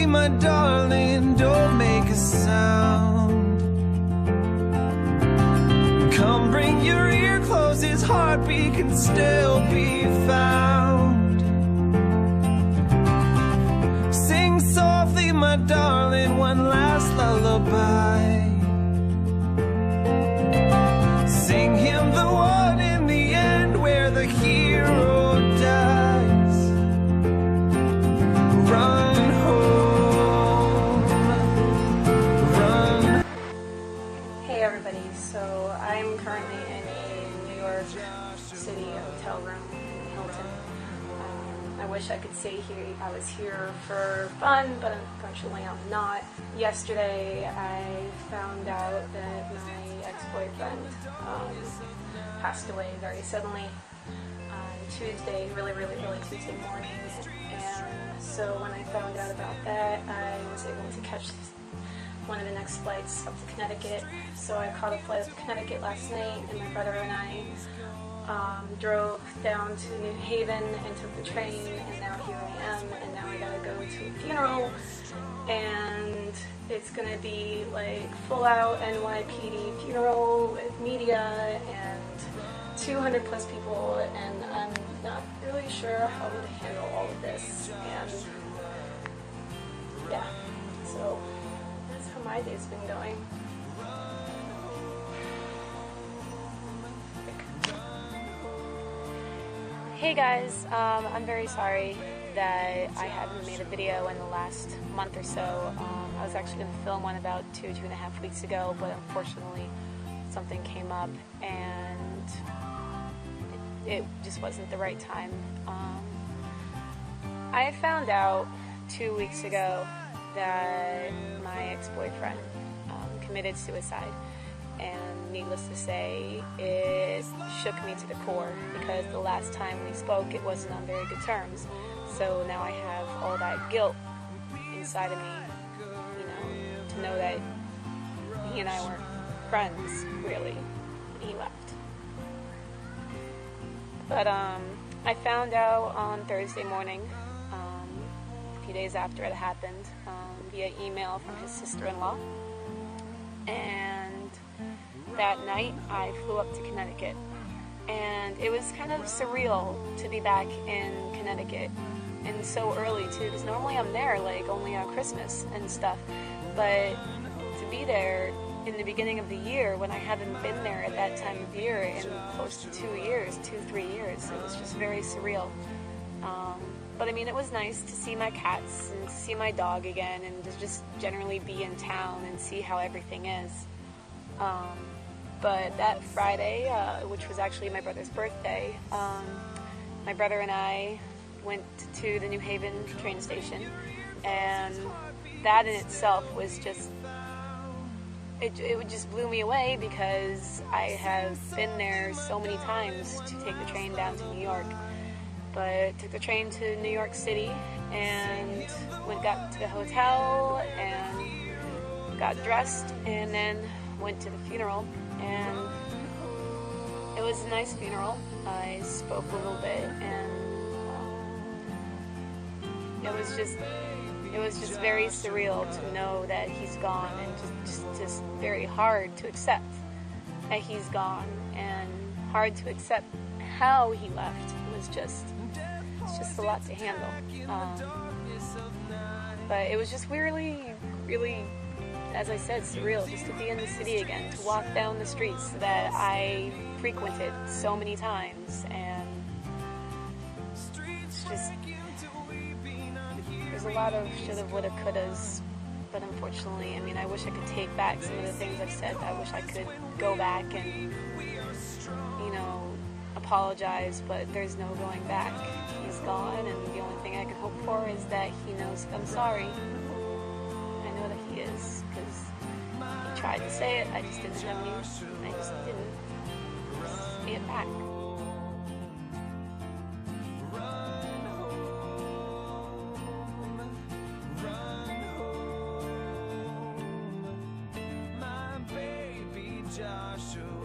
my darling, don't make a sound. Come bring your ear close, his heartbeat can still be found. Sing softly, my darling, one last lullaby. Sing him the one in the end where the hero dies. Run home, run. Hey everybody, so I'm currently in a New York City hotel room in Hilton. I wish I could say I was here for fun, but unfortunately I'm not. Yesterday I found out that my ex-boyfriend passed away very suddenly on Tuesday, really Tuesday morning. And so when I found out about that, I was able to catch one of the next flights up to Connecticut. So I caught a flight up to Connecticut last night, and my brother and I drove down to New Haven and took the train, and now here I am, and now I gotta go to a funeral, and it's gonna be like full out NYPD funeral with media and 200 plus people, and I'm not really sure how to handle all of this, and yeah, so that's how my day's been going. Hey guys, I'm very sorry that I haven't made a video in the last month or so. I was actually going to film one about 2.5 weeks ago, but unfortunately something came up and it just wasn't the right time. I found out 2 weeks ago that my ex-boyfriend committed suicide. And needless to say, it shook me to the core, because the last time we spoke it wasn't on very good terms. So now I have all that guilt inside of me, you know, to know that he and I weren't friends, really, when he left. But I found out on Thursday morning, a few days after it happened, via email from his sister-in-law. And that night I flew up to Connecticut, and it was kind of surreal to be back in Connecticut, and so early too, because normally I'm there like only on Christmas and stuff, but to be there in the beginning of the year when I haven't been there at that time of year in close to 3 years, it was just very surreal. But I mean, it was nice to see my cats and to see my dog again, and to just generally be in town and see how everything is. But that Friday, which was actually my brother's birthday, my brother and I went to the New Haven train station, and that in itself was just, it just blew me away, because I have been there so many times to take the train down to New York. But took the train to New York City and got to the hotel and got dressed, and then went to the funeral. And it was a nice funeral. I spoke a little bit, and it was just very surreal to know that he's gone, and just very hard to accept that he's gone, and hard to accept how he left. It's just a lot to handle. But it was just really, as I said, surreal just to be in the city again, to walk down the streets that I frequented so many times, and it's just, there's a lot of shoulda, woulda, couldas, but unfortunately, I mean, I wish I could take back some of the things I've said. I wish I could go back and, you know, apologize, but there's no going back. He's gone, and the only thing I can hope for is that he knows that I'm sorry. I know that he is, because he tried to say it, I just didn't have any, I just didn't say it back. Joshua.